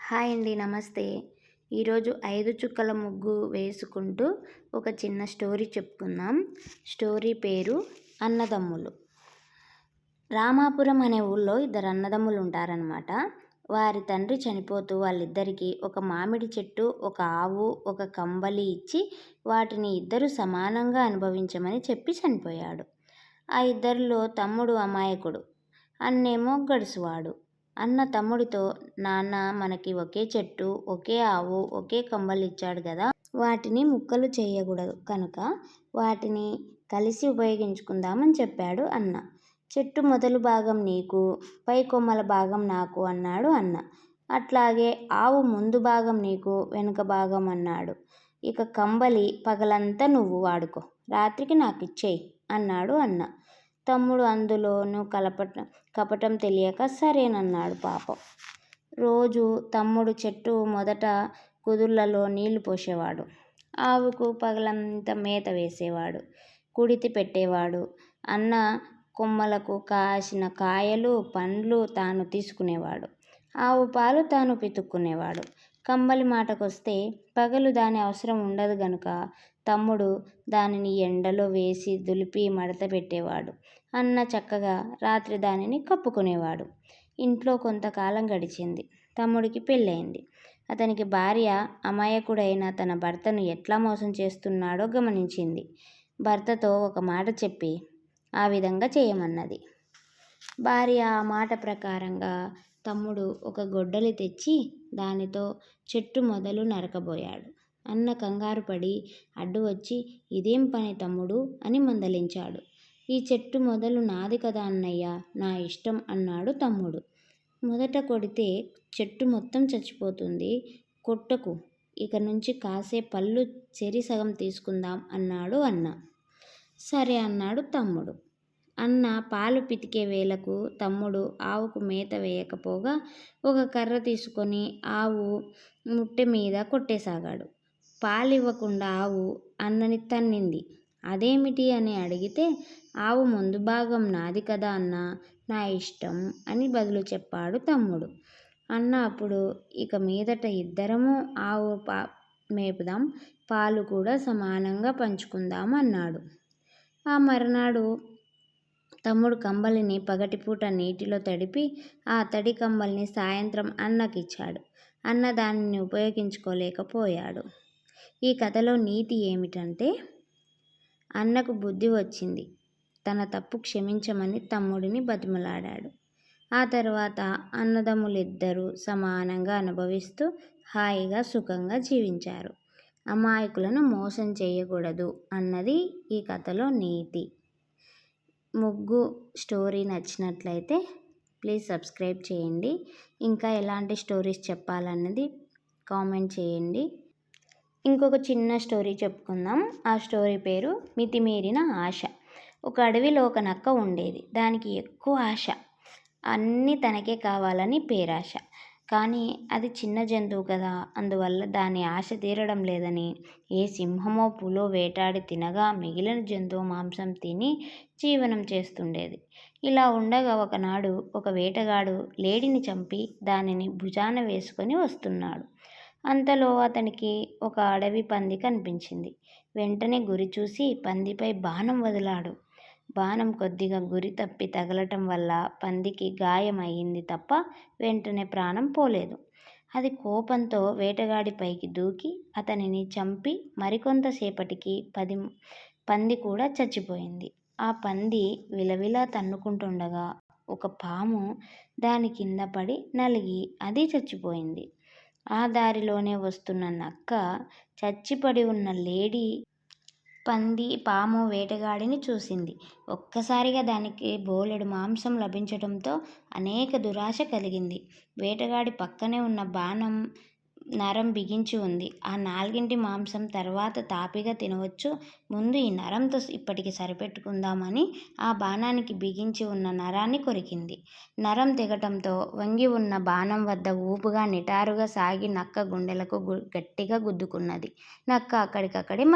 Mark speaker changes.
Speaker 1: Hi అండి, నమస్తే. ఈరోజు 5 చుక్కల ముగ్గు వేసుకుంటూ ఒక చిన్న స్టోరీ చెప్పుకుందాం. స్టోరీ పేరు అన్నదమ్ములు. రామాపురం అనే ఊళ్ళో 2 అన్నదమ్ములు ఉంటారనమాట. వారి తండ్రి చనిపోతూ వాళ్ళిద్దరికీ ఒక మామిడి చెట్టు, ఒక ఆవు, ఒక కంబలి ఇచ్చి వాటిని ఇద్దరు సమానంగా అనుభవించమని చెప్పి చనిపోయాడు. ఆ ఇద్దరిలో తమ్ముడు అమాయకుడు, అన్నేమో గడుసువాడు. అన్న తమ్ముడితో, నాన్న మనకి ఒకే చెట్టు, ఒకే ఆవు, ఒకే కంబలి ఇచ్చాడు కదా, వాటిని ముక్కలు చేయకూడదు కనుక వాటిని కలిసి ఉపయోగించుకుందామని చెప్పాడు అన్న. చెట్టు మొదలు భాగం నీకు, పై కొమ్మల భాగం నాకు అన్నాడు అన్న. అట్లాగే ఆవు ముందు భాగం నీకు, వెనుక భాగం అన్నాడు. ఇక కంబలి పగలంతా నువ్వు వాడుకో, రాత్రికి నాకు ఇచ్చేయి అన్నాడు అన్న. తమ్ముడు అందులోనూ కపటం తెలియక సరేనన్నాడు. పాపం. రోజు తమ్ముడు చెట్టు మొదట కుదుళ్లలో నీళ్లు పోసేవాడు, ఆవుకు పగలంతా మేత వేసేవాడు, కుడితి పెట్టేవాడు. అన్న కొమ్మలకు కాసిన కాయలు, పండ్లు తాను తీసుకునేవాడు, ఆవు పాలు తాను పితుక్కునేవాడు. కంబలి మాటకొస్తే పగలు దాని అవసరం ఉండదు గనుక తమ్ముడు దానిని ఎండలో వేసి దులిపి మడత పెట్టేవాడు. అన్న చక్కగా రాత్రి దానిని కప్పుకునేవాడు. ఇంట్లో కొంతకాలం గడిచింది. తమ్ముడికి పెళ్ళయింది. అతనికి భార్య అమాయకుడైన తన భర్తను ఎట్లా మోసం చేస్తున్నాడో గమనించింది. భర్తతో ఒక మాట చెప్పి ఆ విధంగా చేయమన్నది. భార్య ఆ మాట ప్రకారంగా తమ్ముడు ఒక గొడ్డలి తెచ్చి దానితో చెట్టు మొదలు నరకబోయాడు. అన్న కంగారు పడి అడ్డు వచ్చి, ఇదేం పని తమ్ముడు అని మందలించాడు. ఈ చెట్టు మొదలు నాది కదా అన్నయ్య, నా ఇష్టం అన్నాడు తమ్ముడు. మొదట కొడితే చెట్టు మొత్తం చచ్చిపోతుంది, కొట్టకు, ఇక నుంచి కాసే పళ్ళు చెరి సగం తీసుకుందాం అన్నాడు అన్న. సరే అన్నాడు తమ్ముడు. అన్న పాలు పితికే వేళకు తమ్ముడు ఆవుకు మేత వేయకపోగా ఒక కర్ర తీసుకొని ఆవు ముట్టె మీద కొట్టేసాగాడు. పాలివ్వకుండా ఆవు అన్నని తన్నింది. అదేమిటి అని అడిగితే, ఆవు ముందు భాగం నాది కదా అన్నా, నా ఇష్టం అని బదులు చెప్పాడు తమ్ముడు. అన్న అప్పుడు, ఇక మీదట ఇద్దరము ఆవు మేపుదాం, పాలు కూడా సమానంగా పంచుకుందాం అన్నాడు. ఆ మరునాడు తమ్ముడు కంబలిని పగటిపూట నీటిలో తడిపి ఆ తడి కంబలిని సాయంత్రం అన్నకిచ్చాడు. అన్న దానిని ఉపయోగించుకోలేకపోయాడు. ఈ కథలో నీతి ఏమిటంటే, అన్నకు బుద్ధి వచ్చింది. తన తప్పు క్షమించమని తమ్ముడిని బతిమలాడాడు. ఆ తర్వాత అన్నదమ్ములిద్దరూ సమానంగా అనుభవిస్తూ హాయిగా సుఖంగా జీవించారు. అమాయకులను మోసం చేయకూడదు అన్నది ఈ కథలో నీతి. ముగ్గు స్టోరీ నచ్చినట్లయితే ప్లీజ్ సబ్స్క్రైబ్ చేయండి. ఇంకా ఎలాంటి స్టోరీస్ చెప్పాలన్నది కామెంట్ చేయండి. ఇంకొక చిన్న స్టోరీ చెప్పుకుందాం. ఆ స్టోరీ పేరు మితిమీరిన ఆశ. ఒక అడవిలో ఒక నక్క ఉండేది. దానికి ఎక్కువ ఆశ, అన్నీ తనకే కావాలని పేరాశ. కానీ అది చిన్న జంతువు కదా, అందువల్ల దాని ఆశ తీరడం లేదని ఏ సింహమో పులో వేటాడి తినగా మిగిలిన జంతువు మాంసం తిని జీవనం చేస్తుండేది. ఇలా ఉండగా ఒకనాడు ఒక వేటగాడు లేడిని చంపి దానిని భుజాన వేసుకొని వస్తున్నాడు. అంతలో అతనికి ఒక అడవి పంది కనిపించింది. వెంటనే గురి చూసి పందిపై బాణం వదిలాడు. బాణం కొద్దిగా గురి తప్పి తగలటం వల్ల పందికి గాయం అయ్యింది తప్ప వెంటనే ప్రాణం పోలేదు. అది కోపంతో వేటగాడి పైకి దూకి అతనిని చంపి మరికొంతసేపటికి పంది కూడా చచ్చిపోయింది. ఆ పంది విలవిలా తన్నుకుంటుండగా ఒక పాము దాని కింద పడి నలిగి అది చచ్చిపోయింది. ఆ దారిలోనే వస్తున్న నక్క చచ్చిపడి ఉన్న లేడి, పంది, పాము, వేటగాడిని చూసింది. ఒక్కసారిగా దానికి బోలెడు మాంసం లభించడంతో అనేక దురాశ కలిగింది. వేటగాడి పక్కనే ఉన్న బాణం నరం బిగించి ఉంది. ఆ 4 మాంసం తర్వాత తాపిగా తినవచ్చు, ముందు ఈ నరంతో ఇప్పటికి సరిపెట్టుకుందామని ఆ బాణానికి బిగించి ఉన్న నరాన్ని కొరికింది. నరం తెగటంతో వంగి ఉన్న బాణం వద్ద ఊపుగా నిటారుగా సాగి నక్క గుండెలకు గట్టిగా గుద్దుకున్నది. నక్క అక్కడికక్కడే మరణించింది.